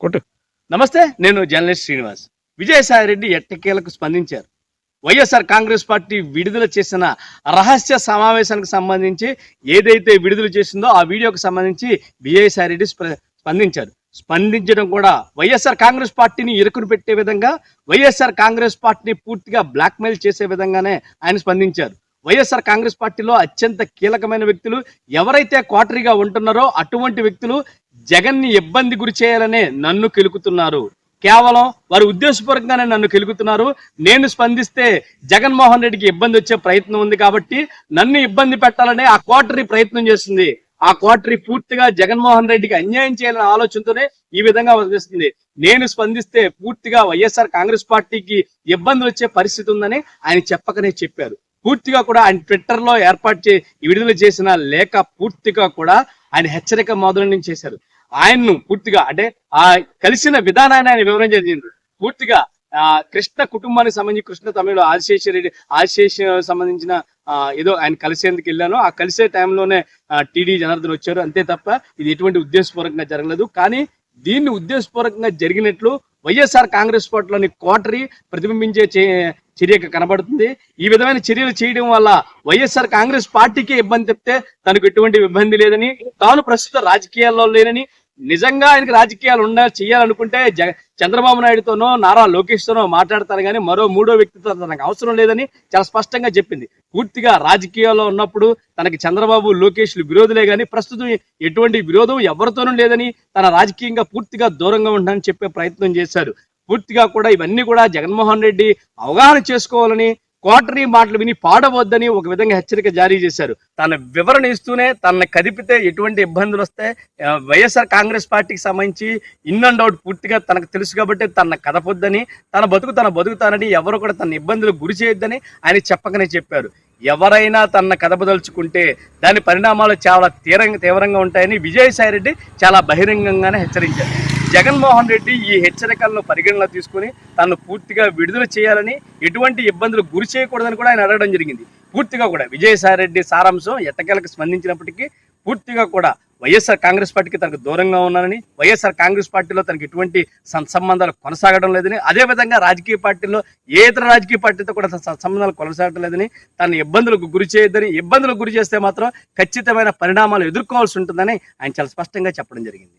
కొట్టు. నమస్తే, నేను జర్నలిస్ట్ శ్రీనివాస్. విజయసాయిరెడ్డి ఎట్టకేలకు స్పందించారు. వైఎస్ఆర్ కాంగ్రెస్ పార్టీ విడుదల చేసిన రహస్య సమావేశానికి సంబంధించి ఏదైతే విడుదల చేసిందో ఆ వీడియోకి సంబంధించి విజయసాయిరెడ్డి స్పందించారు. స్పందించడం కూడా వైఎస్ఆర్ కాంగ్రెస్ పార్టీని ఇరుకును పెట్టే విధంగా, వైఎస్ఆర్ కాంగ్రెస్ పార్టీని పూర్తిగా బ్లాక్మెయిల్ చేసే విధంగానే ఆయన స్పందించారు. వైఎస్ఆర్ కాంగ్రెస్ పార్టీలో అత్యంత కీలకమైన వ్యక్తులు ఎవరైతే క్వార్టరీగా ఉంటున్నారో అటువంటి వ్యక్తులు జగన్ని ఇబ్బంది గురి చేయాలనే నన్ను కెలుకుతున్నారు. కేవలం వారు ఉద్దేశపూర్వకంగానే నన్ను కెలుకుతున్నారు. నేను స్పందిస్తే జగన్మోహన్ రెడ్డికి ఇబ్బంది వచ్చే ప్రయత్నం ఉంది కాబట్టి నన్ను ఇబ్బంది పెట్టాలనే ఆ క్వార్టరీ ప్రయత్నం చేస్తుంది. ఆ క్వార్టరీ పూర్తిగా జగన్మోహన్ రెడ్డికి అన్యాయం చేయాలనే ఆలోచనతోనే ఈ విధంగా వస్తుంది. నేను స్పందిస్తే పూర్తిగా వైఎస్ఆర్ కాంగ్రెస్ పార్టీకి ఇబ్బందులు వచ్చే పరిస్థితి ఉందని ఆయన చెప్పకనే చెప్పారు. పూర్తిగా కూడా ఆయన ట్విట్టర్ లో విడుదల చేసిన లేఖ పూర్తిగా కూడా ఆయన హెచ్చరిక మొదలు చేశారు. ఆయన్ను పూర్తిగా అంటే ఆ కలిసిన విధానాన్ని ఆయన వివరణ చేసింది. పూర్తిగా కృష్ణ కుటుంబానికి సంబంధించి కృష్ణ తమిళ ఆశేష సంబంధించిన ఏదో ఆయన కలిసేందుకు వెళ్ళాను. ఆ కలిసే టైంలోనే టీడీ జనార్దన్ వచ్చారు, అంతే తప్ప ఇది ఎటువంటి ఉద్దేశపూర్వకంగా జరగలేదు. కానీ దీన్ని ఉద్దేశపూర్వకంగా జరిగినట్లు వైఎస్ఆర్ కాంగ్రెస్ పార్టీలోని క్వార్టరీ ప్రతిబింబించే చర్యగా కనబడుతుంది. ఈ విధమైన చర్యలు చేయడం వల్ల వైఎస్ఆర్ కాంగ్రెస్ పార్టీకి ఇబ్బంది చెప్తే తనకు ఎటువంటి ఇబ్బంది లేదని, తాను ప్రస్తుత రాజకీయాల్లో లేనని, నిజంగా ఆయనకి రాజకీయాలు చేయాలనుకుంటే చంద్రబాబు నాయుడుతోనో నారా లోకేష్ తోనో మాట్లాడతారు కానీ మరో మూడో వ్యక్తితో తనకు అవసరం లేదని చాలా స్పష్టంగా చెప్పింది. పూర్తిగా రాజకీయాల్లో ఉన్నప్పుడు తనకి చంద్రబాబు లోకేష్లు విరోధులే కానీ ప్రస్తుతం ఎటువంటి విరోధం ఎవరితోనూ లేదని, తన రాజకీయంగా పూర్తిగా దూరంగా ఉంటానని చెప్పే ప్రయత్నం చేశారు. పూర్తిగా కూడా ఇవన్నీ కూడా జగన్మోహన్ రెడ్డి అవగాహన చేసుకోవాలని, క్వార్టరీ మాటలు విని పాడవద్దని ఒక విధంగా హెచ్చరిక జారీ చేశారు. తన వివరణ ఇస్తూనే తనని కదిపితే ఎటువంటి ఇబ్బందులు వస్తాయి, వైఎస్ఆర్ కాంగ్రెస్ పార్టీకి సంబంధించి ఇన్ అండ్ అవుట్ పూర్తిగా తనకు తెలుసు కాబట్టి తన కదపొద్దని, తన బతుకుతానని, ఎవరు కూడా తన ఇబ్బందులు గురి చేయొద్దని ఆయన చెప్పకనే చెప్పారు. ఎవరైనా తన కదపదలుచుకుంటే దాని పరిణామాలు చాలా తీవ్రంగా ఉంటాయని విజయసాయిరెడ్డి చాలా బహిరంగంగానే హెచ్చరించారు. జగన్మోహన్ రెడ్డి ఈ హెచ్చరికలను పరిగణలో తీసుకుని తనను పూర్తిగా విడుదల చేయాలని, ఎటువంటి ఇబ్బందులు గురి చేయకూడదని కూడా ఆయన అడగడం జరిగింది. పూర్తిగా కూడా విజయసాయిరెడ్డి సారాంశం ఎట్టకేలకు స్పందించినప్పటికీ పూర్తిగా కూడా వైఎస్ఆర్ కాంగ్రెస్ పార్టీకి తనకు దూరంగా ఉన్నానని, వైఎస్ఆర్ కాంగ్రెస్ పార్టీలో తనకు ఎటువంటి సంబంధాలు కొనసాగడం లేదని, అదేవిధంగా రాజకీయ పార్టీల్లో ఏ ఇతర రాజకీయ పార్టీతో కూడా సంబంధాలు కొనసాగడం లేదని, తన ఇబ్బందులకు గురి చేయొద్దని, ఇబ్బందులకు గురి చేస్తే మాత్రం ఖచ్చితమైన పరిణామాలు ఎదుర్కోవాల్సి ఉంటుందని ఆయన చాలా స్పష్టంగా చెప్పడం జరిగింది.